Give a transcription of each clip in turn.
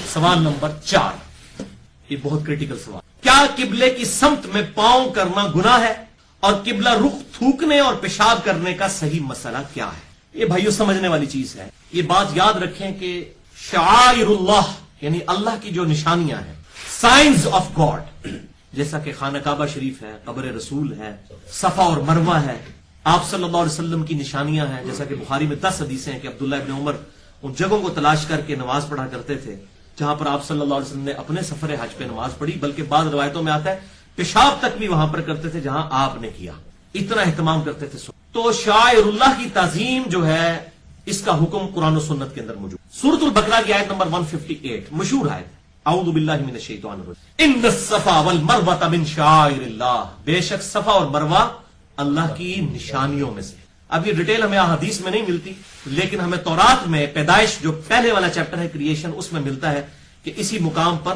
سوال نمبر 4، یہ بہت کریٹیکل سوال، کیا قبلے کی سمت میں پاؤں کرنا گناہ ہے؟ اور قبلہ رخ تھوکنے اور پیشاب کرنے کا صحیح مسئلہ کیا ہے؟ یہ بھائیو سمجھنے والی چیز ہے۔ یہ بات یاد رکھیں کہ شعائر اللہ یعنی اللہ کی جو نشانیاں ہیں، سائنز آف گاڈ، جیسا کہ خانہ کعبہ شریف ہے، قبر رسول ہے، صفا اور مروہ ہے، آپ صلی اللہ علیہ وسلم کی نشانیاں ہیں، جیسا کہ بخاری میں 10 حدیثیں ہیں کہ عبداللہ ابن عمر ان جگہوں کو تلاش کر کے نماز پڑھا کرتے تھے جہاں پر آپ صلی اللہ علیہ وسلم نے اپنے سفر حج پہ نماز پڑھی، بلکہ بعض روایتوں میں آتا ہے پیشاب تک بھی وہاں پر کرتے تھے جہاں آپ نے کیا، اتنا اہتمام کرتے تھے۔ تو شاعر اللہ کی تعظیم جو ہے اس کا حکم قرآن و سنت کے اندر موجود۔ سورۃ البقرہ کی آیت نمبر 158 مشہور آیت، اعوذ باللہ من الشیطان الرجیم، ان الصفا والمروہ من شعائر اللہ، بے شک صفا اور مروہ اللہ کی نشانیوں میں سے۔ اب یہ ڈیٹیل ہمیں حدیث میں نہیں ملتی، لیکن ہمیں تورات میں پیدائش جو پہلے والا چیپٹر ہے کریشن، اس میں ملتا ہے کہ اسی مقام پر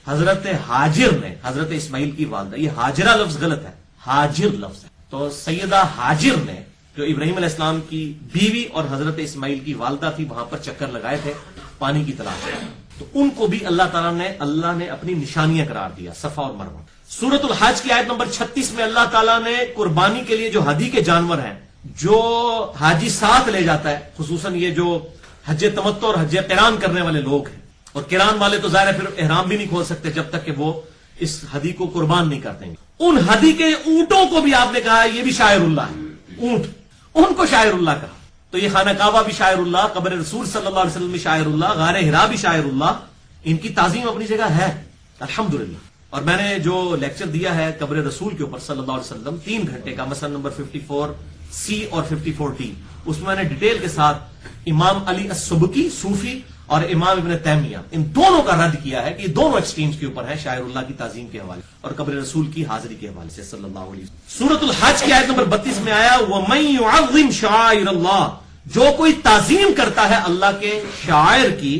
حضرت ہاجر نے، حضرت اسماعیل کی والدہ، یہ ہاجرہ لفظ غلط ہے، ہاجر لفظ ہے، تو سیدہ ہاجر نے جو ابراہیم علیہ السلام کی بیوی اور حضرت اسماعیل کی والدہ تھی، وہاں پر چکر لگائے تھے پانی کی تلاش میں، تو ان کو بھی اللہ نے اپنی نشانیاں قرار دیا، صفا اور مروہ۔ سورۃ الحج کی آیت نمبر 36 میں اللہ تعالیٰ نے قربانی کے لیے جو ہدی کے جانور ہیں جو حاجی ساتھ لے جاتا ہے، خصوصاً یہ جو حج تمتع اور حج قران کرنے والے لوگ ہیں، اور قران والے تو ظاہر ہے پھر احرام بھی نہیں کھول سکتے جب تک کہ وہ اس ہدی کو قربان نہیں کرتے ہیں، ان ہدی کے اونٹوں کو بھی آپ نے کہا یہ بھی شاعر اللہ ہے، اونٹ، ان کو شاعر اللہ کہا۔ تو یہ خانہ کعبہ بھی شاعر اللہ، قبر رسول صلی اللہ علیہ وسلم بھی شاعر اللہ، غار حرا بھی شاعر اللہ، ان کی تعظیم اپنی جگہ ہے الحمدللہ۔ اور میں نے جو لیکچر دیا ہے قبر رسول کے اوپر صلی اللہ علیہ وسلم 3 گھنٹے کا، مثلا نمبر 54C اور 54D، اس میں نے ڈیٹیل کے ساتھ امام علی السبکی صوفی اور امام ابن تیمیہ ان دونوں کا رد کیا ہے کہ یہ دونوں ایکسٹریمز کے اوپر ہے، شاعر اللہ کی تعظیم کے حوالے اور قبر رسول کی حاضری کے حوالے سے صلی اللہ علیہ وسلم۔ سورۃ الحج کی آیت نمبر 32 میں آیا وَمَن يُعَظِّمْ شَعَائِرَ اللَّهِ، جو کوئی تعظیم کرتا ہے اللہ کے شاعر کی،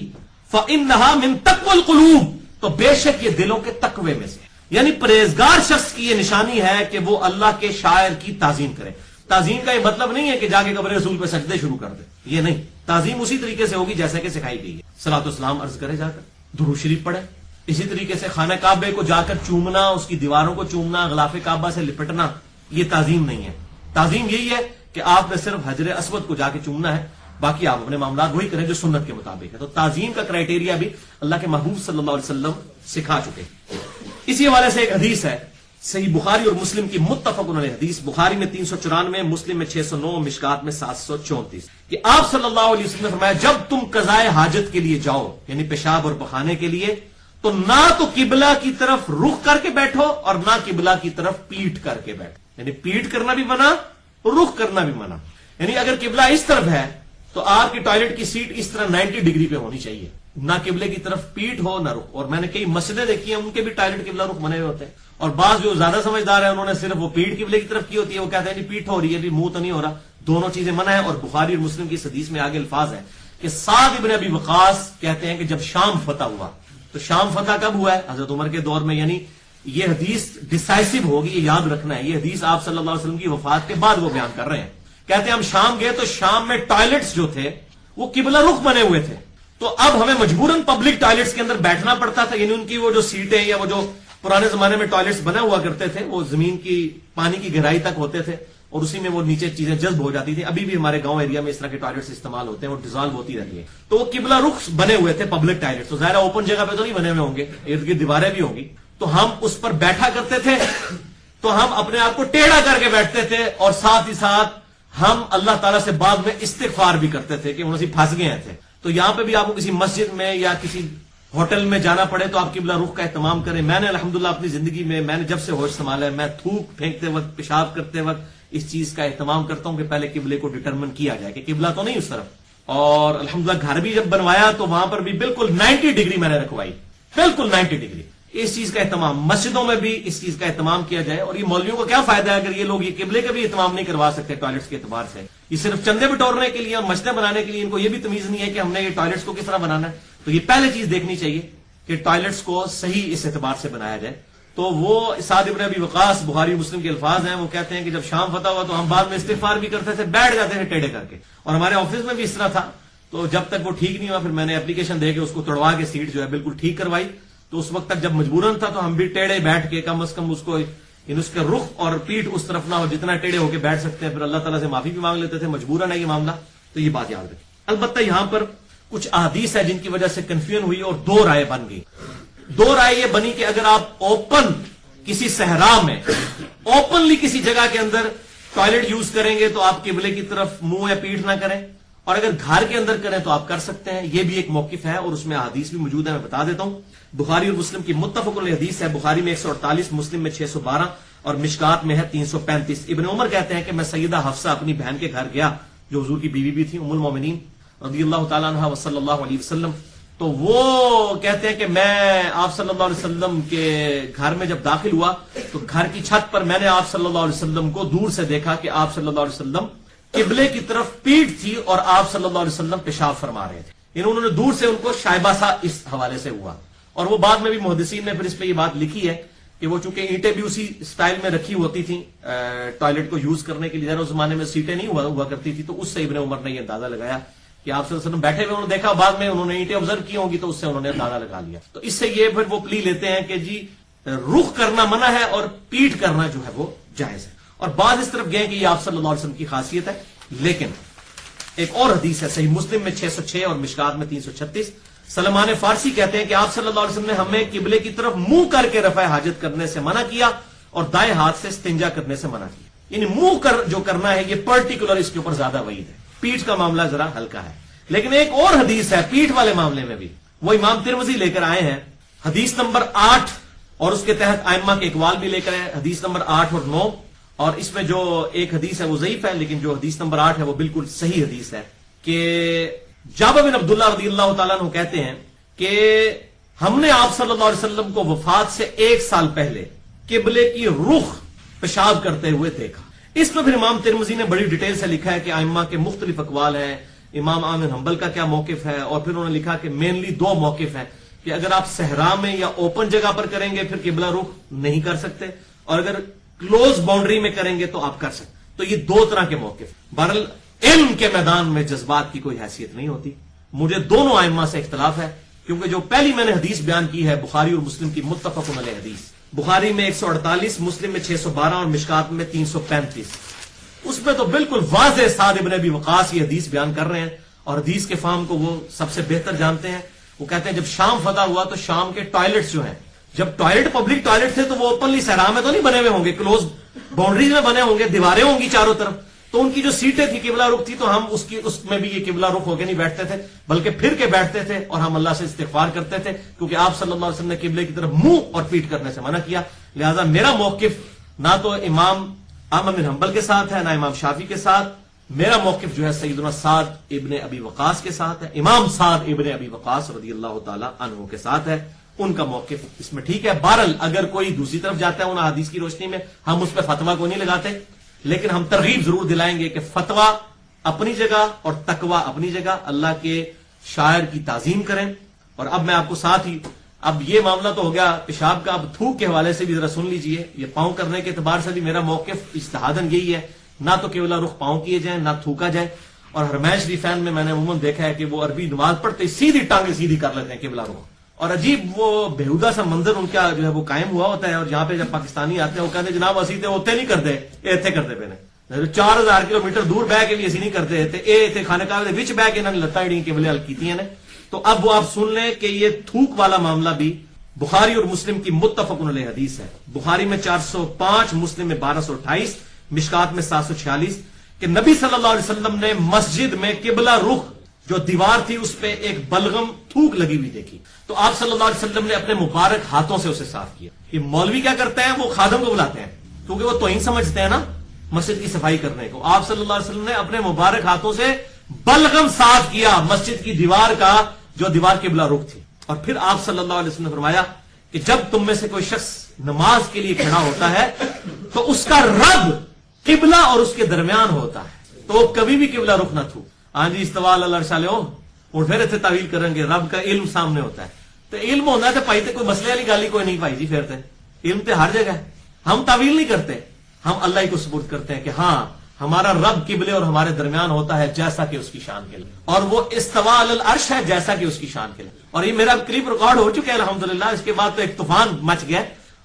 فَإِنَّهَا مِن تَقْوَى الْقُلُوبِ، تو بے شک یہ دلوں کے تقوی میں سے، یعنی پرہیزگار شخص کی یہ نشانی ہے کہ وہ اللہ کے شاعر کی تعظیم کرے۔ تعظیم کا یہ مطلب نہیں ہے کہ جا کے قبر رسول پہ سجدے شروع کر دے، یہ نہیں، تعظیم اسی طریقے سے ہوگی جیسا کہ سکھائی گئی ہے، صلاۃ و سلام عرض کرے، جا کر درود شریف پڑھے، اسی طریقے سے خانہ کعبے کو جا کر چومنا، اس کی دیواروں کو چومنا، غلاف کعبہ سے لپٹنا، یہ تعظیم نہیں ہے۔ تعظیم یہی ہے کہ آپ نے صرف حجر اسود کو جا کے چومنا ہے، باقی آپ اپنے معاملات وہی کریں جو سنت کے مطابق ہے۔ تو تعظیم کا کرائٹیریا بھی اللہ کے محبوب صلی اللہ علیہ وسلم سکھا چکے۔ اسی حوالے سے ایک حدیث ہے صحیح بخاری اور مسلم کی متفق علیہ حدیث، بخاری میں 394، مسلم میں 609، مشکات میں 734، کہ آپ صلی اللہ علیہ وسلم نے فرمایا جب تم قضائے حاجت کے لیے جاؤ، یعنی پیشاب اور پخانے کے لیے، تو نہ تو قبلہ کی طرف رخ کر کے بیٹھو اور نہ قبلہ کی طرف پیٹ کر کے بیٹھو، یعنی پیٹ کرنا بھی منع، رخ کرنا بھی منع، یعنی اگر قبلہ اس طرف ہے تو آپ کی ٹوائلٹ کی سیٹ اس طرح 90 ڈگری پہ ہونی چاہیے، نہ قبلے کی طرف پیٹ ہو نہ رخ۔ اور میں نے کئی مسجدیں دیکھی ہیں ان کے بھی ٹوائلٹ قبلہ رخ بنے ہوئے ہوتے ہیں، اور بعض جو زیادہ سمجھدار ہیں انہوں نے صرف وہ پیٹ قبلے کی طرف کی ہوتی ہے، وہ کہتے ہیں جی پیٹ ہو رہی ہے، بھی منہ تو نہیں ہو رہا، دونوں چیزیں منع ہے۔ اور بخاری اور مسلم کی اس حدیث میں آگے الفاظ ہیں کہ سعد ابن ابی وقاص کہتے ہیں کہ جب شام فتح ہوا، تو شام فتح کب ہوا ہے؟ حضرت عمر کے دور میں، یعنی یہ حدیث ڈیسائسو ہوگی، یہ یاد رکھنا ہے، یہ حدیث آپ صلی اللہ علیہ وسلم کی وفات کے بعد وہ بیان کر رہے ہیں۔ کہتے ہیں ہم شام گئے تو شام میں ٹوائلٹس جو تھے وہ قبلہ رخ بنے ہوئے تھے، تو اب ہمیں مجبوراً پبلک ٹوائلٹس کے اندر بیٹھنا پڑتا تھا، یعنی ان کی وہ جو سیٹیں یا وہ جو پرانے زمانے میں ٹوائلٹس بنا ہوا کرتے تھے وہ زمین کی پانی کی گہرائی تک ہوتے تھے اور اسی میں وہ نیچے چیزیں جذب ہو جاتی تھی۔ ابھی بھی ہمارے گاؤں ایریا میں اس طرح کے ٹوائلٹس استعمال ہوتے ہیں، وہ ڈیزالو ہوتی رہتی ہے، تو وہ قبلہ رخ بنے ہوئے تھے پبلک ٹوائلٹس، تو ظاہر اوپن جگہ پہ تو نہیں بنے ہوئے ہوں گے، ارد گرد دیواریں بھی ہوں گی، تو ہم اس پر بیٹھا کرتے تھے، تو ہم اپنے آپ کو ٹیڑھا کر کے بیٹھتے تھے، اور ساتھ ہی ساتھ ہم اللہ تعالیٰ سے بعد میں استغفار بھی کرتے تھے کہ انہوں پھنس گئے تھے۔ تو یہاں پہ بھی آپ کو کسی مسجد میں یا کسی ہوٹل میں جانا پڑے تو آپ قبلہ رخ کا اہتمام کریں۔ میں نے الحمدللہ اپنی زندگی میں نے جب سے ہوش سنبھالا ہے، میں تھوک پھینکتے وقت، پیشاب کرتے وقت اس چیز کا اہتمام کرتا ہوں کہ پہلے قبلے کو ڈٹرمن کیا جائے کہ قبلہ تو نہیں اس طرف۔ اور الحمدللہ گھر بھی جب بنوایا تو وہاں پر بھی بالکل 90 ڈگری میں نے رکھوائی، بالکل 90 ڈگری، اس چیز کا اہتمام، مسجدوں میں بھی اس چیز کا اہتمام کیا جائے۔ اور یہ مولویوں کو کیا فائدہ ہے اگر یہ لوگ یہ قبلے کا بھی اہتمام نہیں کروا سکتے ٹوائلٹس کے اعتبار سے، یہ صرف چندے بٹورنے کے لیے اور مسجدیں بنانے کے لیے، ان کو یہ بھی تمیز نہیں ہے کہ ہم نے یہ ٹوائلٹس کو کس طرح بنانا ہے۔ تو یہ پہلے چیز دیکھنی چاہیے کہ ٹوائلٹس کو صحیح اس اعتبار سے بنایا جائے۔ تو وہ سعد ابن ابی وقاص، بخاری مسلم کے الفاظ ہیں، وہ کہتے ہیں کہ جب شام فتح ہوا تو ہم بعد میں استغفار بھی کرتے تھے، بیٹھ جاتے تھے ٹیڑھے کر کے، اور ہمارے آفس میں بھی اس طرح تھا تو جب تک وہ ٹھیک نہیں ہوا پھر میں نے اپلیکیشن دے کے اس کو توڑوا کے سیٹ جو ہے بالکل ٹھیک کروائی. تو اس وقت تک جب مجبوراً تھا تو ہم بھی ٹیڑے بیٹھ کے کم از کم اس کو اس کا رخ اور پیٹ اس طرف نہ ہو جتنا ٹیڑے ہو کے بیٹھ سکتے ہیں, پھر اللہ تعالیٰ سے معافی بھی مانگ لیتے تھے, مجبوراً ہے یہ معاملہ. تو یہ بات یاد رکھیں. البتہ یہاں پر کچھ احادیث ہے جن کی وجہ سے کنفیوژن ہوئی اور دو رائے بن گئی. دو رائے یہ بنی کہ اگر آپ اوپن کسی صحرا میں اوپنلی کسی جگہ کے اندر ٹوائلٹ یوز کریں گے تو آپ قبلے کی طرف منہ یا پیٹھ نہ کریں, اور اگر گھر کے اندر کریں تو آپ کر سکتے ہیں. یہ بھی ایک موقف ہے اور اس میں احادیث بھی موجود ہے, میں بتا دیتا ہوں. بخاری اور مسلم کی متفق علیہ حدیث ہے. بخاری میں 148, مسلم میں 612 اور مشکات میں ہے 335. ابن عمر کہتے ہیں کہ میں سیدہ حفصہ اپنی بہن کے گھر گیا جو حضور کی بیوی بھی تھی, ام المومنین رضی اللہ تعالیٰ عنہ و صلی اللہ علیہ وسلم. تو وہ کہتے ہیں کہ میں آپ صلی اللہ علیہ وسلم کے گھر میں جب داخل ہوا تو گھر کی چھت پر میں نے آپ صلی اللہ علیہ وسلم کو دور سے دیکھا کہ آپ صلی اللہ علیہ وسلم قبلے کی طرف پیٹھ تھی اور آپ صلی اللہ علیہ وسلم پیشاب فرما رہے تھے. انہوں نے دور سے ان کو شائبہ سا اس حوالے سے ہوا. اور وہ بعد میں بھی محدثین نے پھر اس پہ یہ بات لکھی ہے کہ وہ چونکہ اینٹیں بھی اسی سٹائل میں رکھی ہوتی تھیں ٹوائلٹ کو یوز کرنے کے لیے, اس زمانے میں سیٹیں نہیں ہوا کرتی تھی, تو اس سے ابن عمر نے یہ اندازہ لگایا کہ آپ صلی اللہ علیہ وسلم بیٹھے ہوئے انہوں نے دیکھا, بعد میں انہوں نے اینٹیں آبزرو کی ہوں گی تو اس سے انہوں نے اندازہ لگا لیا. تو اس سے یہ پھر وہ پلی لیتے ہیں کہ جی رخ کرنا منع ہے اور پیٹھ کرنا جو ہے وہ جائز ہے. اور بعض اس طرف گئے کہ یہ آپ صلی اللہ علیہ وسلم کی خاصیت ہے. لیکن ایک اور حدیث ہے صحیح مسلم میں 606 اور مشکات میں 336. سلمان فارسی کہتے ہیں کہ آپ صلی اللہ علیہ وسلم نے ہمیں قبلے کی طرف منہ کر کے رفع حاجت کرنے سے منع کیا اور دائیں ہاتھ سے استنجا کرنے سے منع کیا. یعنی منہ کر جو کرنا ہے یہ پرٹیکولر اس کے اوپر زیادہ وعید ہے. پیٹھ کا معاملہ ذرا ہلکا ہے. لیکن ایک اور حدیث ہے پیٹھ والے معاملے میں بھی, وہ امام ترمذی لے کر آئے ہیں, حدیث نمبر 8, اور اس کے تحت ائمہ کے اقوال بھی لے کر آئے, حدیث نمبر 8 اور 9. اور اس میں جو ایک حدیث ہے وہ ضعیف ہے, لیکن جو حدیث نمبر 8 ہے وہ بالکل صحیح حدیث ہے کہ جابر بن عبداللہ رضی اللہ تعالیٰ عنہ کہتے ہیں کہ ہم نے آپ صلی اللہ علیہ وسلم کو وفات سے 1 سال پہلے قبلے کی رخ پیشاب کرتے ہوئے دیکھا. اس میں پھر امام ترمذی نے بڑی ڈیٹیل سے لکھا ہے کہ ائمہ کے مختلف اقوال ہیں, امام احمد بن حنبل کا کیا موقف ہے, اور پھر انہوں نے لکھا کہ مینلی 2 موقف ہیں کہ اگر آپ صحرا میں یا اوپن جگہ پر کریں گے پھر قبلہ رخ نہیں کر سکتے, اور اگر کلوز باؤنڈری میں کریں گے تو آپ کر سکتے. تو یہ 2 طرح کے موقف. بہرحال علم کے میدان میں جذبات کی کوئی حیثیت نہیں ہوتی. مجھے دونوں ائمہ سے اختلاف ہے, کیونکہ جو پہلی میں نے حدیث بیان کی ہے بخاری اور مسلم کی متفق علیہ حدیث, بخاری میں 148, مسلم میں 612 اور مشکات میں 335, اس میں تو بالکل واضح سعد ابن ابی وقاص یہ حدیث بیان کر رہے ہیں, اور حدیث کے فہم کو وہ سب سے بہتر جانتے ہیں. وہ کہتے ہیں جب شام فتح ہوا تو شام کے ٹوائلٹس جو ہیں, جب ٹوائلٹ پبلک ٹوائلٹ تھے تو وہ اوپنلی صحرا میں تو نہیں بنے ہوئے ہوں گے, کلوز باؤنڈریز میں بنے ہوں گے, دیواریں ہوں گی چاروں طرف, تو ان کی جو سیٹیں تھی قبلہ رخ تھی, تو ہم اس میں بھی یہ قبلہ رخ ہو کے نہیں بیٹھتے تھے بلکہ پھر کے بیٹھتے تھے, اور ہم اللہ سے استغفار کرتے تھے کیونکہ آپ صلی اللہ علیہ وسلم نے قبلے کی طرف منہ اور پیٹھ کرنے سے منع کیا. لہذا میرا موقف نہ تو امام احمد بن حنبل کے ساتھ ہے نہ امام شافعی کے ساتھ, میرا موقف جو ہے سیدنا سعد ابن ابی وقاص کے ساتھ ہے, امام سعد ابن ابی وقاص رضی اللہ تعالی عنہ کے ساتھ ہے. ان کا موقف اس میں ٹھیک ہے. بہرحال اگر کوئی دوسری طرف جاتا ہے ان حدیث کی روشنی میں, ہم اس پہ فتویٰ کو نہیں لگاتے, لیکن ہم ترغیب ضرور دلائیں گے کہ فتویٰ اپنی جگہ اور تقویٰ اپنی جگہ, اللہ کے شاعر کی تعظیم کریں. اور اب میں آپ کو ساتھ ہی, اب یہ معاملہ تو ہو گیا پیشاب کا, اب تھوک کے حوالے سے بھی ذرا سن لیجئے. یہ پاؤں کرنے کے اعتبار سے بھی میرا موقف اجتہاداً یہی ہے, نہ تو قبلہ رخ پاؤں کیے جائیں نہ تھوکا جائے. اور حرمین شریفین میں نے عموماً دیکھا ہے کہ وہ عربی نماز پڑھتے سیدھی ٹانگیں سیدھی کر لیتے ہیں قبلہ رخ, اور عجیب وہ بےہودہ سا منظر ان کا جو ہے وہ قائم ہوا ہوتا ہے. اور یہاں پہ جب پاکستانی آتے ہیں وہ کہتے ہیں جناب اسی تے اوتے نہیں کرتے, ایتھے کرتے پے نے, 4000 کلومیٹر دور بہ کے بھی اسی نہیں کرتے تھے, ایتھے کھانے کا وچ بہ کے انہوں نے لتاں اڑی قبلے ال کیتیاں نے. تو اب وہ آپ سن لیں کہ یہ تھوک والا معاملہ بھی بخاری اور مسلم کی متفق علیہ حدیث ہے. بخاری میں 405, مسلم میں 1228, مشکات میں 746 کہ نبی صلی اللہ علیہ وسلم نے مسجد میں قبلہ رخ جو دیوار تھی اس پہ ایک بلغم تھوک لگی ہوئی دیکھی, تو آپ صلی اللہ علیہ وسلم نے اپنے مبارک ہاتھوں سے اسے صاف کیا. یہ مولوی کیا کرتے ہیں, وہ خادم کو بلاتے ہیں کیونکہ وہ توہین سمجھتے ہیں نا مسجد کی صفائی کرنے کو. آپ صلی اللہ علیہ وسلم نے اپنے مبارک ہاتھوں سے بلغم صاف کیا مسجد کی دیوار کا جو دیوار قبلہ رخ تھی. اور پھر آپ صلی اللہ علیہ وسلم نے فرمایا کہ جب تم میں سے کوئی شخص نماز کے لیے کھڑا ہوتا ہے تو اس کا رب قبلہ اور اس کے درمیان ہوتا ہے, تو وہ کبھی بھی قبلہ رخ نہ تھو. ہاں جی استوا اللہ ارشالے ہو اور پھر اتنے تعویل کریں گے رب کا علم سامنے ہوتا ہے, تو علم ہونا ہے تو پائی تے کوئی مسئلے والی گالی کوئی نہیں پائی جی, پھر علم تے ہر جگہ ہے. ہم تعویل نہیں کرتے, ہم اللہ ہی کو سپرد کرتے ہیں کہ ہاں ہمارا رب قبلے اور ہمارے درمیان ہوتا ہے جیسا کہ اس کی شان کے لیے، اور وہ استوا علی العرش ہے جیسا کہ اس کی شان کے لیے. اور یہ میرا کلپ ریکارڈ ہو چکا ہے الحمدللہ. اس کے بعد تو ایک طوفان مچ گیا،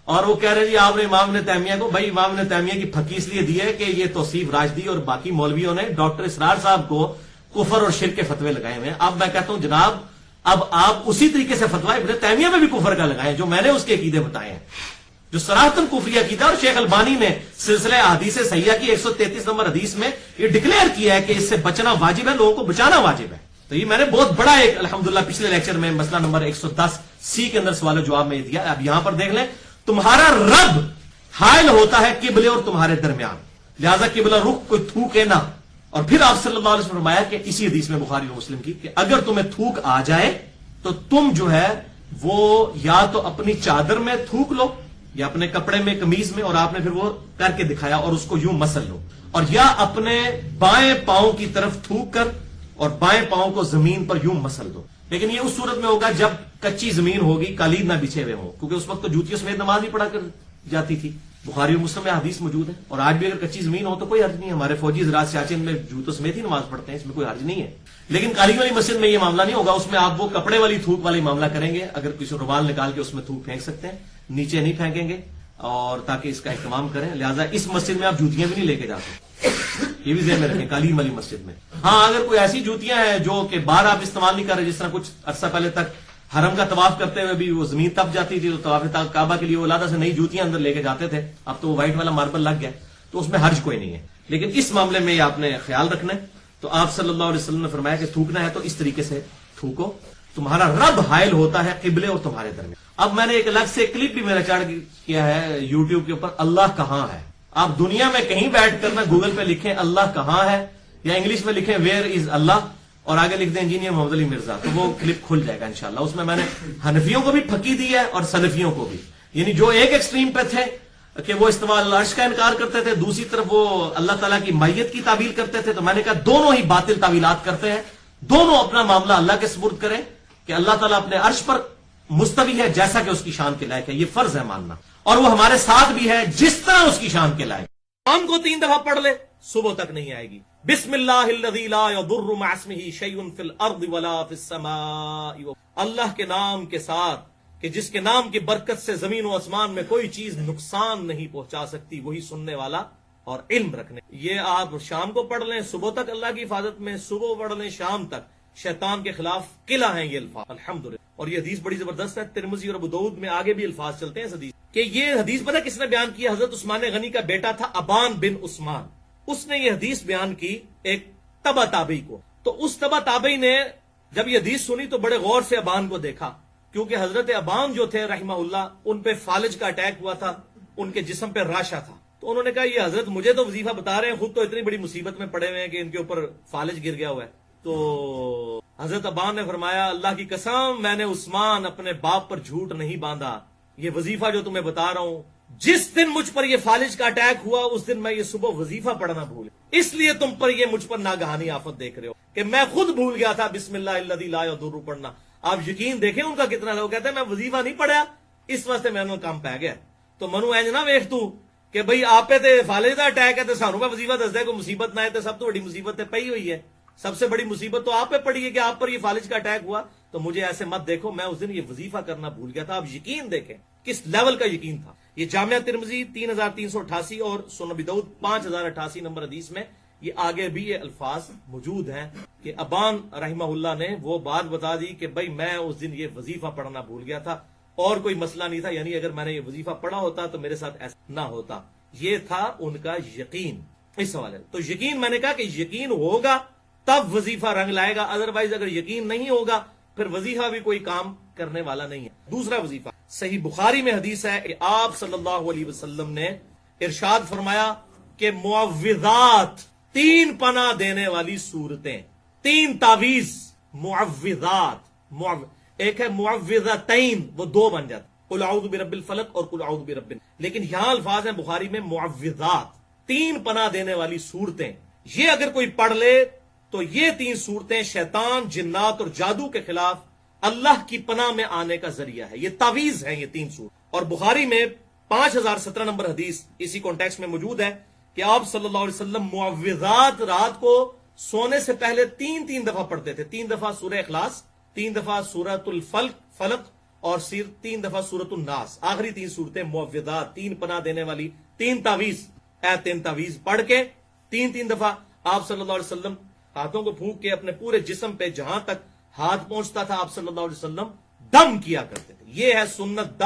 اور وہ کہہ رہے جی آپ نے امام ابن تیمیہ کو، بھائی امام ابن تیمیہ کی پھکی اس لیے دی ہے کہ یہ توصیف راشدی اور باقی مولویوں نے ڈاکٹر اسرار صاحب کو کفر اور شرک کے فتوے لگائے ہوئے ہیں. اب میں کہتا ہوں جناب اب آپ اسی طریقے سے فتوا ابن تیمیہ میں بھی کفر کا لگائیں جو میں نے اس کے عقیدے بتائے ہیں، جو صراحتاً کفری عقیدہ. اور شیخ البانی نے سلسلہ احادیث صحیحہ کی 133 نمبر حدیث میں یہ ڈکلیئر کیا ہے کہ اس سے بچنا واجب ہے، لوگوں کو بچانا واجب ہے. تو یہ میں نے بہت بڑا ایک الحمدللہ پچھلے لیکچر میں مسئلہ نمبر 110C کے اندر سوال و جواب میں دیا. اب یہاں پر دیکھ لیں، تمہارا رب حائل ہوتا ہے قبلے اور تمہارے درمیان، لہذا قبلہ رخ کوئی تھوکے نہ. اور پھر آپ صلی اللہ علیہ وسلم نے فرمایا کہ اسی حدیث میں بخاری اور مسلم کی کہ اگر تمہیں تھوک آ جائے تو تم جو ہے وہ یا تو اپنی چادر میں تھوک لو یا اپنے کپڑے میں قمیض میں، اور آپ نے پھر وہ کر کے دکھایا اور اس کو یوں مسل لو، اور یا اپنے بائیں پاؤں کی طرف تھوک کر اور بائیں پاؤں کو زمین پر یوں مسل دو. لیکن یہ اس صورت میں ہوگا جب کچی زمین ہوگی، قالین نہ بچھے ہوئے ہوں، کیونکہ اس وقت تو جوتیوں سمیت نماز ہی پڑھا کر جاتی تھی. بخاری اور مسلم میں حدیث موجود ہے. اور آج بھی اگر کچی زمین ہو تو کوئی حرج نہیں ہے، ہمارے فوجی حضرات سیاچن میں جوتوں سمیت ہی نماز پڑھتے ہیں، اس میں کوئی حرج نہیں ہے. لیکن قالین والی مسجد میں یہ معاملہ نہیں ہوگا، اس میں آپ وہ کپڑے والی تھوک والی معاملہ کریں گے. اگر کسی رومال نکال کے اس میں تھوک پھینک سکتے ہیں، نیچے نہیں پھینکیں گے، اور تاکہ اس کا اہتمام کریں. لہٰذا اس مسجد میں آپ جوتیاں بھی نہیں لے کے جاتے، یہ بھی ذہن میں رکھیں قالین والی مسجد میں. ہاں اگر کوئی ایسی جوتیاں ہیں جو کہ باہر آپ استعمال نہیں کر رہے، جس طرح کچھ عرصہ پہلے تک حرم کا طواف کرتے ہوئے بھی وہ زمین تپ جاتی تھی تو طواف کعبہ کے لیے وہ علیحدہ سے نئی جوتیاں اندر لے کے جاتے تھے، اب تو وہ وائٹ والا ماربل لگ گیا، تو اس میں حرج کوئی نہیں ہے. لیکن اس معاملے میں یہ آپ نے خیال رکھنا ہے. تو آپ صلی اللہ علیہ وسلم نے فرمایا کہ تھوکنا ہے تو اس طریقے سے تھوکو. تمہارا رب حائل ہوتا ہے قبلے اور تمہارے درمیان. اب میں نے ایک الگ سے کلپ بھی میرا چڑھ کیا ہے یوٹیوب کے اوپر، اللہ کہاں ہے. آپ دنیا میں کہیں بیٹھ کر نہ گوگل پہ لکھیں اللہ کہاں ہے، یا انگلش میں لکھیں ویئر از اللہ، اور آگے لکھ دیں انجینئر محمد علی مرزا، تو وہ کلپ کھل جائے گا انشاءاللہ. اس میں نے حنفیوں کو بھی پھکی دی ہے اور سلفیوں کو بھی، یعنی جو ایک ایکسٹریم پہ تھے کہ وہ استواء العرش کا انکار کرتے تھے، دوسری طرف وہ اللہ تعالیٰ کی مائیت کی تعویل کرتے تھے. تو میں نے کہا دونوں ہی باطل تعویلات کرتے ہیں، دونوں اپنا معاملہ اللہ کے سپرد کریں کہ اللہ تعالیٰ اپنے عرش پر مستوی ہے جیسا کہ اس کی شان کے لائق ہے، یہ فرض ہے ماننا، اور وہ ہمارے ساتھ بھی ہے جس طرح اس کی شان کے لائق. شام کو 3 دفعہ پڑھ لے صبح تک نہیں آئے گی. بسم اللہ الذی لا یضر مع اسمہ شیء فی الارض ولا فی السماء، اللہ کے نام کے ساتھ کہ جس کے نام کی برکت سے زمین و آسمان میں کوئی چیز نقصان نہیں پہنچا سکتی، وہی سننے والا اور علم رکھنے. یہ آپ شام کو پڑھ لیں صبح تک اللہ کی حفاظت میں، صبح پڑھ لیں شام تک، شیطان کے خلاف قلعہ ہیں یہ الفاظ الحمدللہ. اور یہ حدیث بڑی زبردست ہے، ترمذی اور ابو داؤد میں آگے بھی الفاظ چلتے ہیں اس حدیث کہ یہ حدیث پتہ کس نے بیان کی؟ حضرت عثمان غنی کا بیٹا تھا ابان بن عثمان، اس نے یہ حدیث بیان کی ایک تبع تابعی کو. تو اس تبع تابعی نے جب یہ حدیث سنی تو بڑے غور سے ابان کو دیکھا، کیونکہ حضرت ابان جو تھے رحمہ اللہ ان پہ فالج کا اٹیک ہوا تھا، ان کے جسم پہ راشا تھا. تو انہوں نے کہا یہ حضرت مجھے تو وظیفہ بتا رہے ہیں، خود تو اتنی بڑی مصیبت میں پڑے ہوئے ہیں کہ ان کے اوپر فالج گر گیا ہوا ہے. تو حضرت ابان نے فرمایا اللہ کی قسم میں نے عثمان اپنے باپ پر جھوٹ نہیں باندھا، یہ وظیفہ جو تمہیں بتا رہا ہوں جس دن مجھ پر یہ فالج کا اٹیک ہوا اس دن میں یہ صبح وظیفہ پڑھنا بھول، اس لیے تم پر یہ مجھ پر ناگہانی آفت دیکھ رہے ہو کہ میں خود بھول گیا تھا بسم اللہ الذی لا یضر پڑھنا. آپ یقین دیکھیں ان کا کتنا لوگ کہتے ہیں میں وظیفہ نہیں پڑھا اس واسطے میں نے کام پہ گیا. تو منو اینج نہ ویخ تو کہ بھئی آپ پہ تے فالج کا اٹیک ہے تو سانو میں وظیفہ دس دے کوئی مصیبت نہ ہے، تو سب تو بڑی مصیبت پئی ہوئی ہے، سب سے بڑی مصیبت تو آپ پہ پڑی ہے کہ آپ پر یہ فالج کا اٹیک ہوا. تو مجھے ایسے مت دیکھو، میں اس دن یہ وظیفہ کرنا بھول گیا تھا. آپ یقین دیکھیں کس لیول کا یقین تھا. یہ جامعہ ترمذی 3388 اور سنن ابی داؤد 5088 نمبر حدیث میں یہ آگے بھی یہ الفاظ موجود ہیں کہ ابان رحمہ اللہ نے وہ بات بتا دی کہ بھائی میں اس دن یہ وظیفہ پڑھنا بھول گیا تھا اور کوئی مسئلہ نہیں تھا، یعنی اگر میں نے یہ وظیفہ پڑھا ہوتا تو میرے ساتھ ایسا نہ ہوتا. یہ تھا ان کا یقین اس حوالے. تو یقین میں نے کہا کہ یقین ہوگا تب وظیفہ رنگ لائے گا، ادروائز اگر یقین نہیں ہوگا پھر وظیفہ بھی کوئی کام کرنے والا نہیں ہے. دوسرا وظیفہ صحیح بخاری میں حدیث ہے کہ آپ صلی اللہ علیہ وسلم نے ارشاد فرمایا کہ معوذات 3 پناہ دینے والی صورتیں، 3 تعویذ معوذات، ایک ہے معوذتین وہ 2 بن جاتے، قل اعوذ برب الفلق اور قل اعوذ برب الناس. لیکن یہاں الفاظ ہیں بخاری میں معوذات 3 پناہ دینے والی صورتیں. یہ اگر کوئی پڑھ لے تو یہ 3 صورتیں شیطان، جنات اور جادو کے خلاف اللہ کی پناہ میں آنے کا ذریعہ ہے. یہ تعویذ ہیں یہ 3 صورت. اور بخاری میں 5017 نمبر حدیث اسی کانٹیکسٹ میں موجود ہے کہ آپ صلی اللہ علیہ وسلم معوذات رات کو سونے سے پہلے 3 دفعہ پڑھتے تھے. 3 دفعہ سورہ اخلاص، 3 دفعہ سورۃ الفلق اور 3 دفعہ سورۃ الناس. آخری 3 صورتیں معوذات، 3 پناہ دینے والی، 3 تعویذ، 3 تعویذ پڑھ کے 3 دفعہ آپ صلی اللہ علیہ وسلم ہاتھوں کو پھونک کے اپنے پورے جسم پہ جہاں تک ہاتھ پہنچتا تھا آپ صلی اللہ علیہ وسلم دم کیا کرتے تھے. یہ ہے سنت.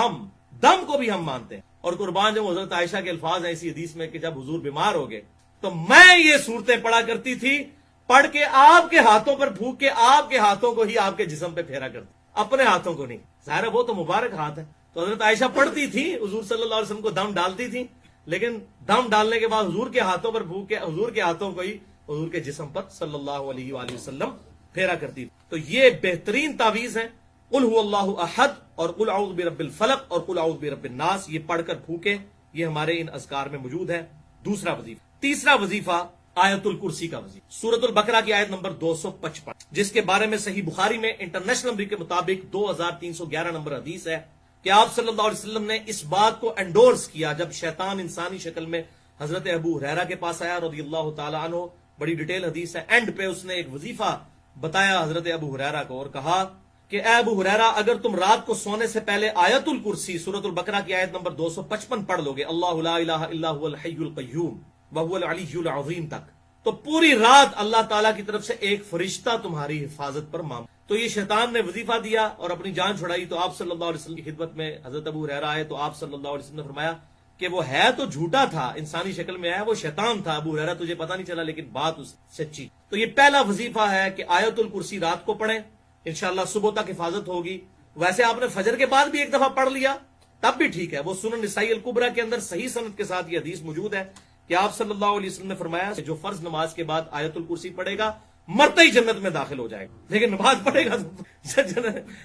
دم کو بھی ہم مانتے ہیں. اور قربان جب حضرت عائشہ کے الفاظ ہیں اسی حدیث میں کہ جب حضور بیمار ہو گئے تو میں یہ صورتیں پڑھا کرتی تھی، پڑھ کے آپ کے ہاتھوں پر پھونک کے آپ کے ہاتھوں کو ہی آپ کے جسم پہ پھیرا کرتی، اپنے ہاتھوں کو نہیں. ظاہر ہے وہ تو مبارک ہاتھ ہے. تو حضرت عائشہ پڑھتی تھی، حضور صلی اللہ علیہ وسلم کو دم ڈالتی تھی، لیکن دم ڈالنے کے بعد حضور کے ہاتھوں پر پھونک کے حضور کے ہاتھوں کو ہی حضور کے جسم پر صلی اللہ علیہ وآلہ وسلم پھیرا کرتی تھی. تو یہ بہترین تعویذ ہے. قل هو اللہ احد اور قل اعوذ برب الفلق اور قل اعوذ برب الناس، یہ پڑھ کر پھونکے. یہ ہمارے ان اذکار میں موجود ہے. دوسرا وظیفہ. تیسرا وظیفہ آیت الکرسی کا وظیفہ. سورۃ البقرہ کی آیت نمبر 255، جس کے بارے میں صحیح بخاری میں انٹرنیشنل نمبر کے مطابق 2311 نمبر حدیث ہے کہ آپ صلی اللہ علیہ وسلم نے اس بات کو انڈورس کیا جب شیطان انسانی شکل میں حضرت ابو ہریرہ کے پاس آیا رضی اللہ تعالی عنہ. بڑی ڈیٹیل حدیث ہے. اینڈ پہ اس نے ایک وظیفہ بتایا حضرت ابو ہریرہ کو اور کہا کہ اے ابو ہریرہ، اگر تم رات کو سونے سے پہلے آیت الکرسی سورۃ البقرہ کی آیت نمبر 255 پڑھ لو گے، اللہ لا الہ الا هو الحی القیوم وهو العلی العظیم تک، تو پوری رات اللہ تعالیٰ کی طرف سے ایک فرشتہ تمہاری حفاظت پر مام. تو یہ شیطان نے وظیفہ دیا اور اپنی جان چھڑائی. تو آپ صلی اللہ علیہ وسلم کی خدمت میں حضرت ابو ہریرہ آئے تو آپ صلی اللہ علیہ وسلم نے فرمایا کہ وہ ہے تو جھوٹا تھا، انسانی شکل میں ہے، وہ شیطان تھا. ابو ہریرہ تجھے پتہ نہیں چلا لیکن بات سچی. تو یہ پہلا وظیفہ ہے کہ آیت الکرسی رات کو پڑھیں، انشاءاللہ صبح تک حفاظت ہوگی. ویسے آپ نے فجر کے بعد بھی ایک دفعہ پڑھ لیا تب بھی ٹھیک ہے. وہ سنن نسائی الکبریٰ کے اندر صحیح سند کے ساتھ یہ حدیث موجود ہے کہ آپ صلی اللہ علیہ وسلم نے فرمایا جو فرض نماز کے بعد آیت الکرسی پڑھے گا مرتے ہی جنت میں داخل ہو جائے گا. لیکن نماز پڑھے گا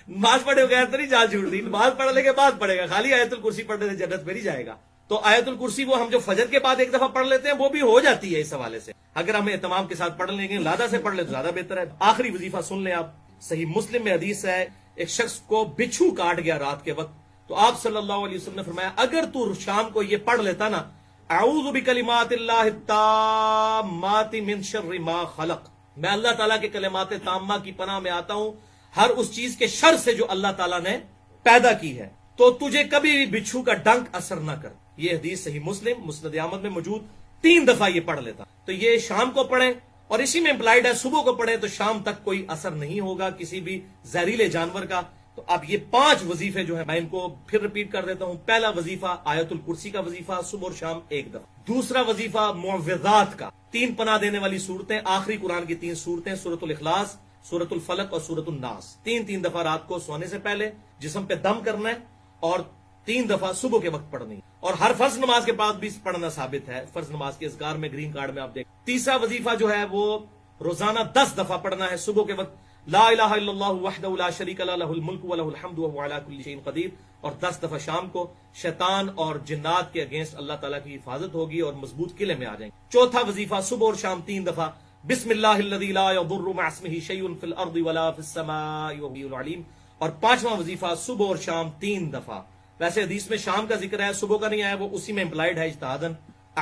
نماز پڑھے بغیر تو نہیں جان چھوڑتی، نماز پڑھنے کے بعد پڑھے گا. خالی آیت الکرسی پڑھنے سے جنت میں نہیں جائے گا. تو آیت الکرسی وہ ہم جو فجر کے بعد ایک دفعہ پڑھ لیتے ہیں وہ بھی ہو جاتی ہے اس حوالے سے. اگر ہم اہتمام کے ساتھ پڑھ لیں گے، لادہ سے پڑھ لیں تو زیادہ بہتر ہے. آخری وظیفہ سن لیں آپ. صحیح مسلم میں حدیث ہے ایک شخص کو بچھو کاٹ گیا رات کے وقت، تو آپ صلی اللہ علیہ وسلم نے فرمایا اگر تو شام کو یہ پڑھ لیتا نا، اعوذ بکلمات اللہ التامات من شر ما خلق، میں اللہ تعالیٰ کے کلمات تامہ کی پناہ میں آتا ہوں ہر اس چیز کے شر سے جو اللہ تعالیٰ نے پیدا کی ہے، تو تجھے کبھی بھی بچھو کا ڈنک اثر نہ کر. یہ حدیث صحیح مسلم مسند احمد میں موجود. 3 دفعہ یہ پڑھ لیتا. تو یہ شام کو پڑھیں اور اسی میں امپلائڈ ہے صبح کو پڑھیں تو شام تک کوئی اثر نہیں ہوگا کسی بھی زہریلے جانور کا. تو اب یہ 5 وظیفے جو ہیں میں ان کو پھر ریپیٹ کر دیتا ہوں. پہلا وظیفہ آیت الکرسی کا وظیفہ صبح اور شام ایک دفعہ. دوسرا وظیفہ معوذات کا، 3 پناہ دینے والی صورتیں، آخری قرآن کی 3 صورتیں، سورۃ الاخلاص، سورۃ الفلق اور سورۃ الناس. 3 دفعہ رات کو سونے سے پہلے جسم پہ دم کرنا ہے اور 3 دفعہ صبح کے وقت پڑھنی، اور ہر فرض نماز کے بعد بھی پڑھنا ثابت ہے. فرض نماز کے اذکار میں گرین کارڈ میں آپ دیکھ. تیسرا وظیفہ جو ہے وہ روزانہ 10 دفعہ پڑھنا ہے صبح کے وقت، لا الہ الا اللہ وحدہ لا شریک لہ لہ الملک ولہ الحمد وہو علی کل شیء قدیر. اور 10 دفعہ شام کو. شیطان اور جنات کے اگینسٹ اللہ تعالیٰ کی حفاظت ہوگی اور مضبوط قلعے میں آ جائیں گے. چوتھا وظیفہ صبح اور شام 3 دفعہ بسم اللہ الذی لا یضر مع اسمہ شیء فی الارض ولا فی السماء وهو العلیم. اور 5واں وظیفہ صبح اور شام 3 دفعہ. ویسے حدیث میں شام کا ذکر ہے، صبح کا نہیں آیا، وہ اسی میں امپلائڈ ہے اجتہاداً.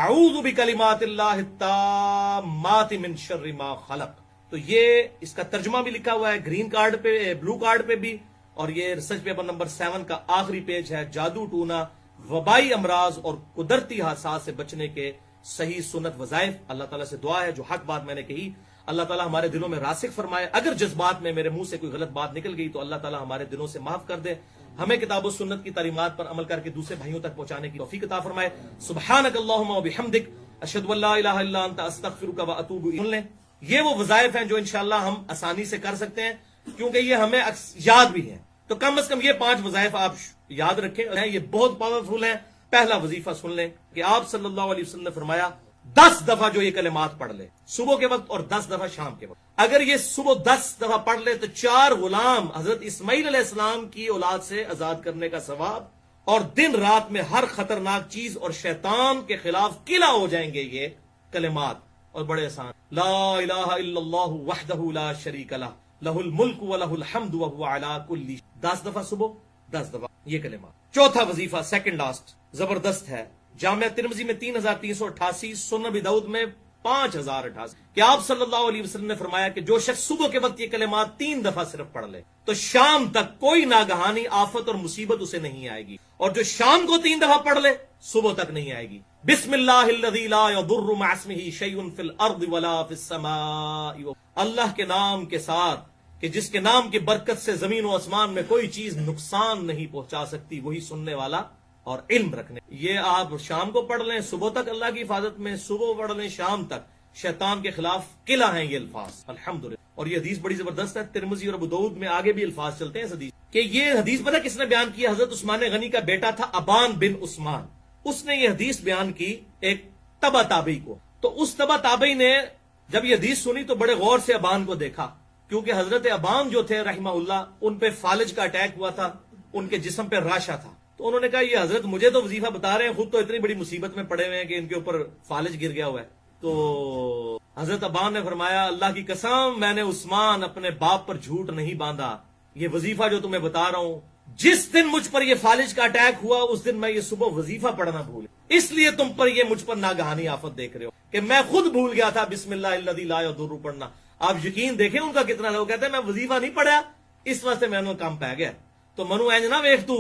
اعوذ بکلمات اللہ التامات من شر ما خلق. تو یہ اس کا ترجمہ بھی لکھا ہوا ہے گرین کارڈ پہ، بلو کارڈ پہ بھی، اور یہ ریسرچ پیپر نمبر 7 کا آخری پیج ہے. جادو ٹونا، وبائی امراض اور قدرتی حادثات سے بچنے کے صحیح سنت وظائف. اللہ تعالیٰ سے دعا ہے جو حق بات میں نے کہی اللہ تعالیٰ ہمارے دلوں میں راسخ فرمائے. اگر جذبات میں میرے منہ سے کوئی غلط بات نکل گئی تو اللہ تعالیٰ ہمارے دلوں سے معاف کر دے. ہمیں کتاب و سنت کی تعلیمات پر عمل کر کے دوسرے بھائیوں تک پہنچانے کی توفیق عطا فرمائے. سبحانک اللہم و بحمدک اشہد ان لا الہ الا انت استغفرک و اتوب الیک. یہ وہ وظائف ہیں جو انشاءاللہ ہم آسانی سے کر سکتے ہیں کیونکہ یہ ہمیں یاد بھی ہیں. تو کم از کم یہ 5 وظائف آپ یاد رکھیں، یہ بہت پاورفل ہیں. پہلا وظیفہ سن لیں کہ آپ صلی اللہ علیہ وسلم نے فرمایا 10 دفعہ جو یہ کلمات پڑھ لے صبح کے وقت اور 10 دفعہ شام کے وقت. اگر یہ صبح 10 دفعہ پڑھ لے تو 4 غلام حضرت اسماعیل علیہ السلام کی اولاد سے آزاد کرنے کا ثواب، اور دن رات میں ہر خطرناک چیز اور شیطان کے خلاف قلعہ ہو جائیں گے یہ کلمات. اور بڑے آسان، لا الہ الا اللہ وحدہ لا شریک لہ لہ الملک ولہ الحمد وہو علی کل شیء. 10 دفعہ صبح، 10 دفعہ یہ کلمات. چوتھا وظیفہ سیکنڈ لاسٹ زبردست ہے. جامعہ ترمذی میں 3388، سنن ابی داؤد میں 5088 کہ آپ صلی اللہ علیہ وسلم نے فرمایا کہ جو شخص صبح کے وقت یہ کلمات 3 دفعہ صرف پڑھ لے تو شام تک کوئی ناگہانی آفت اور مصیبت اسے نہیں آئے گی، اور جو شام کو 3 دفعہ پڑھ لے صبح تک نہیں آئے گی۔ بسم اللہ الذی لا یضر مع اسمہ شیء فی الارض ولا فی السماء، اللہ کے نام کے ساتھ کہ جس کے نام کی برکت سے زمین و آسمان میں کوئی چیز نقصان نہیں پہنچا سکتی، وہی سننے والا اور علم رکھنے۔ یہ آپ شام کو پڑھ لیں صبح تک اللہ کی حفاظت میں، صبح پڑھ لیں شام تک شیطان کے خلاف قلعہ ہیں یہ الفاظ الحمدللہ۔ اور یہ حدیث بڑی زبردست ہے، ترمذی اور ابو داؤد میں آگے بھی الفاظ چلتے ہیں اس حدیث کہ یہ حدیث پتہ کس نے بیان کی؟ حضرت عثمان غنی کا بیٹا تھا ابان بن عثمان، اس نے یہ حدیث بیان کی ایک تبع تابعی کو۔ تو اس تبع تابعی نے جب یہ حدیث سنی تو بڑے غور سے ابان کو دیکھا، کیونکہ حضرت ابان جو تھے رحمہ اللہ ان پہ فالج کا اٹیک ہوا تھا، ان کے جسم پہ راشا تھا۔ تو انہوں نے کہا یہ حضرت مجھے تو وظیفہ بتا رہے ہیں، خود تو اتنی بڑی مصیبت میں پڑے ہوئے ہیں کہ ان کے اوپر فالج گر گیا ہوا ہے۔ تو حضرت ابان نے فرمایا اللہ کی قسم میں نے عثمان اپنے باپ پر جھوٹ نہیں باندھا، یہ وظیفہ جو تمہیں بتا رہا ہوں جس دن مجھ پر یہ فالج کا اٹیک ہوا اس دن میں یہ صبح وظیفہ پڑھنا بھول گیا، اس لیے تم پر یہ مجھ پر ناگہانی آفت دیکھ رہے ہو کہ میں خود بھول گیا تھا بسم اللہ الذی لا یضر پڑھنا۔ آپ یقین دیکھیں ان کا کتنا، لوگ کہتے ہیں میں وظیفہ نہیں پڑھا اس واسطے میں نے کام پہ گیا۔ تو منو اینج نہ ویکھ تو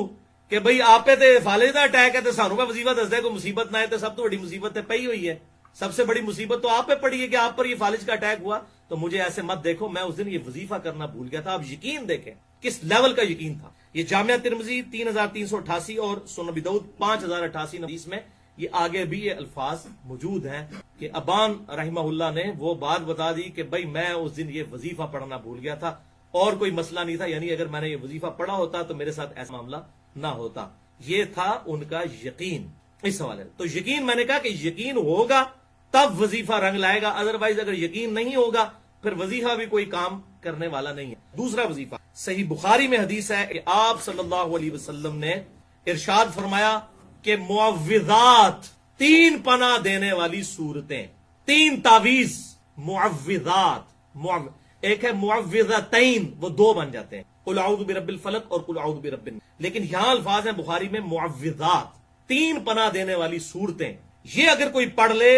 کہ بھئی آپ پہ تے فالج دا اٹیک ہے تے سانوں پہ وظیفہ دس دے، کوئی مصیبت نہ ہے، تے سب تو بڑی مصیبت تے پئی ہوئی ہے، سب سے بڑی مصیبت تو آپ پہ پڑی ہے کہ آپ پر یہ فالج کا اٹیک ہوا۔ تو مجھے ایسے مت دیکھو، میں اس دن یہ وظیفہ کرنا بھول گیا تھا۔ آپ یقین دیکھیں کس لیول کا یقین تھا۔ یہ جامعہ ترمذی 3388 اور سنن ابی داؤد 5088 حدیث میں یہ آگے بھی یہ الفاظ موجود ہیں کہ ابان رحمہ اللہ نے وہ بات بتا دی کہ بھائی میں اس دن یہ وظیفہ پڑھنا بھول گیا تھا اور کوئی مسئلہ نہیں تھا، یعنی اگر میں نے یہ وظیفہ پڑھا ہوتا تو میرے ساتھ ایسا معاملہ نہ ہوتا۔ یہ تھا ان کا یقین اس حوالے۔ تو یقین میں نے کہا کہ یقین ہوگا تب وظیفہ رنگ لائے گا، ادروائز اگر یقین نہیں ہوگا پھر وظیفہ بھی کوئی کام کرنے والا نہیں ہے۔ دوسرا وظیفہ صحیح بخاری میں حدیث ہے کہ آپ صلی اللہ علیہ وسلم نے ارشاد فرمایا کہ معوذات 3 پناہ دینے والی صورتیں، 3 تعویذ معوذات، ایک ہے معوذتین وہ 2 بن جاتے ہیں، قل اعوذ برب الفلق اور قل اعوذ برب الناس، لیکن یہاں الفاظ ہیں بخاری میں معوذات 3 پناہ دینے والی صورتیں۔ یہ اگر کوئی پڑھ لے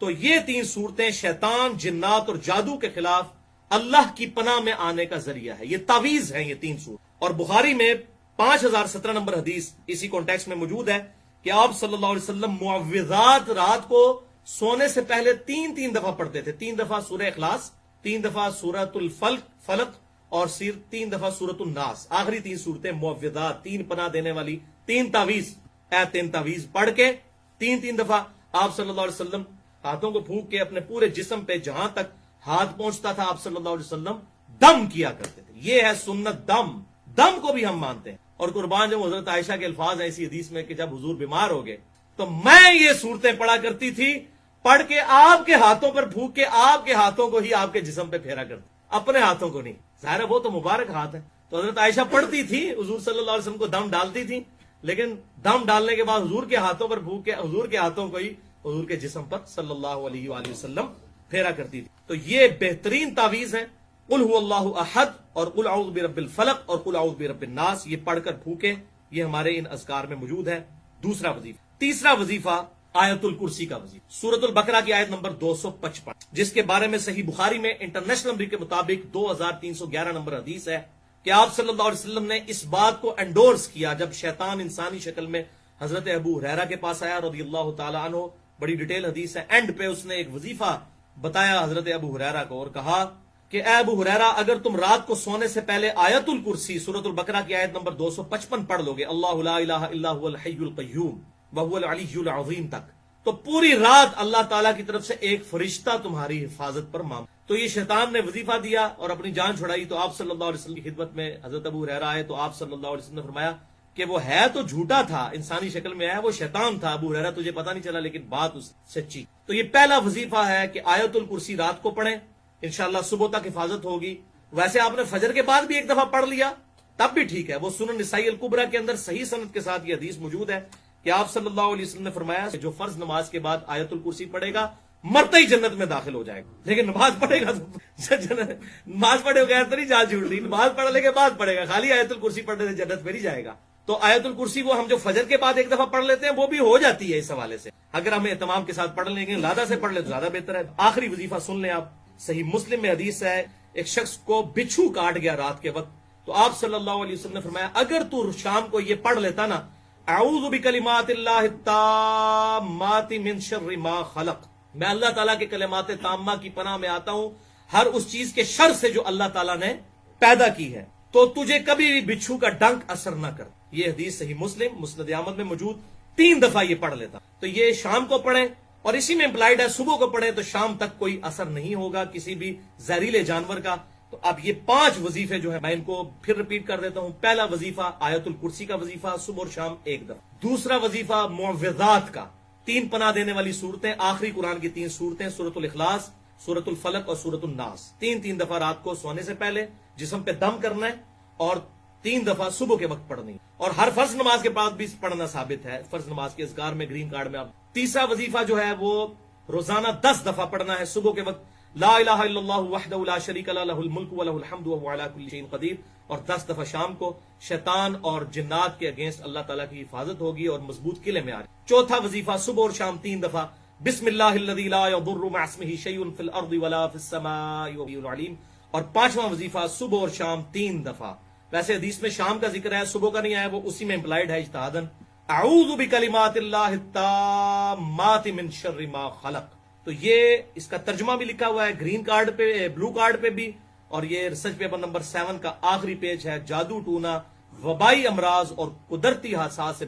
تو یہ 3 صورتیں شیطان، جنات اور جادو کے خلاف اللہ کی پناہ میں آنے کا ذریعہ ہے۔ یہ تعویذ ہیں یہ 3 صورت۔ اور بخاری میں 5017 نمبر حدیث اسی کانٹیکسٹ میں موجود ہے کہ آپ صلی اللہ علیہ وسلم معوذات رات کو سونے سے پہلے 3 دفعہ پڑھتے تھے، 3 دفعہ سورہ اخلاص، 3 دفعہ سورۃ الفلق اور 3 دفعہ سورۃ الناس، آخری 3 صورتیں معوذات 3 پناہ دینے والی 3 تعویذ، 3 تعویذ پڑھ کے 3 دفعہ آپ صلی اللہ علیہ وسلم ہاتھوں کو پھونک کے اپنے پورے جسم پہ جہاں تک ہاتھ پہنچتا تھا آپ صلی اللہ علیہ وسلم دم کیا کرتے تھے۔ یہ ہے سنت، دم کو بھی ہم مانتے ہیں۔ اور قربان جب حضرت عائشہ کے الفاظ ہیں اسی حدیث میں کہ جب حضور بیمار ہو گئے تو میں یہ صورتیں پڑھا کرتی تھی، پڑھ کے آپ کے ہاتھوں پر پھونک کے آپ کے ہاتھوں کو ہی آپ کے جسم پہ پھیرا کرتی، اپنے ہاتھوں کو نہیں، ظاہر وہ تو مبارک ہاتھ ہے۔ تو حضرت عائشہ پڑھتی تھی، حضور صلی اللہ علیہ وسلم کو دم ڈالتی تھی، لیکن دم ڈالنے کے بعد حضور کے ہاتھوں پر پھونک کے حضور کے ہاتھوں کو ہی حضور کے جسم پر صلی اللہ علیہ وآلہ وسلم پھیرا کرتی تھی۔ تو یہ بہترین تعویذ ہے، قل هو اللہ احد اور قل اعوذ برب الفلق اور قل اعوذ برب الناس، یہ پڑھ کر پھونکے، یہ ہمارے ان اذکار میں موجود ہے۔ دوسرا وظیفہ۔ تیسرا وظیفہ آیت الکرسی کا وظیفہ، سورۃ البقرہ کی آیت نمبر 255، جس کے بارے میں صحیح بخاری میں انٹرنیشنل نمبر کے مطابق 2311 نمبر حدیث ہے کہ آپ صلی اللہ علیہ وسلم نے اس بات کو انڈورس کیا جب شیطان انسانی شکل میں حضرت ابو ہریرہ کے پاس آیا رضی اللہ تعالی عنہ، بڑی ڈیٹیل حدیث ہے، اینڈ پہ اس نے ایک وظیفہ بتایا حضرت ابو ہریرہ کو اور کہا کہ اے ابو ہریرہ اگر تم رات کو سونے سے پہلے آیت الکرسی سورۃ البقرہ کی آیت نمبر 255 پڑھ لو گے، اللہ لا الہ الا هو الحی القیوم وهو العلی العظیم تک، تو پوری رات اللہ تعالیٰ کی طرف سے ایک فرشتہ تمہاری حفاظت پر مام۔ تو یہ شیطان نے وظیفہ دیا اور اپنی جان چھڑائی، تو آپ صلی اللہ علیہ وسلم کی خدمت میں حضرت ابو ہریرہ آئے تو آپ صلی اللہ علیہ وسلم نے فرمایا کہ وہ ہے تو جھوٹا تھا، انسانی شکل میں آیا، وہ شیطان تھا ابو ہریرہ، تجھے پتہ نہیں چلا لیکن بات اس سچی۔ تو یہ پہلا وظیفہ ہے کہ آیت الکرسی رات کو پڑھیں، انشاءاللہ صبح تک حفاظت ہوگی۔ ویسے آپ نے فجر کے بعد بھی ایک دفعہ پڑھ لیا تب بھی ٹھیک ہے، وہ سنن نسائی الکبریٰ کے اندر صحیح سند کے ساتھ یہ حدیث موجود ہے کہ آپ صلی اللہ علیہ وسلم نے فرمایا کہ جو فرض نماز کے بعد آیت الکرسی پڑھے گا مرتے ہی جنت میں داخل ہو جائے گا، لیکن نماز پڑھے گا نماز پڑھے گا تو نہیں جان چھوڑ دی، نماز پڑھنے کے بعد پڑھے گا، خالی آیت الکرسی پڑھنے سے جنت میں نہیں جائے گا۔ تو آیت الکرسی وہ ہم جو فجر کے بعد ایک دفعہ پڑھ لیتے ہیں وہ بھی ہو جاتی ہے اس حوالے سے. اگر ہم اہتمام کے ساتھ پڑھ لیں گے لادہ سے پڑھ لیں تو زیادہ بہتر ہے. آخری وظیفہ سن لیں آپ. صحیح مسلم میں حدیث ہے ایک شخص کو بچھو کاٹ گیا رات کے وقت, تو آپ صلی اللہ علیہ وسلم نے فرمایا اگر تو شام کو یہ پڑھ لیتا نا, اعوذ بکلمات اللہ التامات من شر ما خلق, میں اللہ تعالیٰ کے کلمات تامہ کی پناہ میں آتا ہوں ہر اس چیز کے شر سے جو اللہ تعالیٰ نے پیدا کی ہے, تو تجھے کبھی بھی بچھو کا ڈنک اثر نہ کر. یہ حدیث صحیح مسلم مسند احمد میں موجود. 3 دفعہ یہ پڑھ لیتا, تو یہ شام کو پڑھیں, اور اسی میں امپلائڈ ہے صبح کو پڑھیں تو شام تک کوئی اثر نہیں ہوگا کسی بھی زہریلے جانور کا. تو اب یہ 5 وظیفے جو ہیں میں ان کو پھر ریپیٹ کر دیتا ہوں. پہلا وظیفہ آیت الکرسی کا وظیفہ صبح اور شام 1 دفعہ. دوسرا وظیفہ معوذات کا, 3 پناہ دینے والی صورتیں, آخری قرآن کی 3 صورتیں, سورۃ الاخلاص, سورۃ الفلق اور سورۃ الناس. 3 دفعہ رات کو سونے سے پہلے جسم پہ دم کرنا ہے, اور 3 دفعہ صبح کے وقت پڑھنی, اور ہر فرض نماز کے بعد بھی پڑھنا ثابت ہے. فرض نماز کے اذکار میں گرین کارڈ میں آپ. تیسرا وظیفہ جو ہے وہ روزانہ 10 دفعہ پڑھنا ہے صبح کے وقت, لا الہ الا اللہ وحدہ لا شریک لہ لہ الملک ولہ الحمد وہو علی کل شیء قدیر, اور 10 دفعہ شام کو. شیطان اور جنات کے اگینسٹ اللہ تعالیٰ کی حفاظت ہوگی اور مضبوط قلعے میں آ رہی. چوتھا وظیفہ صبح اور شام 3 دفعہ بسم اللہ الذی لا یضر مع اسمہ شیء فی الارض ولا فی السماء وهو العلیم. اور 5واں وظیفہ صبح اور شام 3 دفعہ. ویسے حدیث میں شام کا ذکر ہے, صبح کا نہیں آیا, وہ اسی میں امپلائڈ ہے اجتہاداً. اعوذ بکلمات اللہ التامات من شر ما خلق. تو یہ اس کا ترجمہ بھی لکھا ہوا ہے گرین کارڈ پہ, بلو کارڈ پہ بھی, اور یہ ریسرچ پیپر نمبر 7 کا آخری پیج ہے. جادو ٹونا, وبائی امراض اور قدرتی حادثات سے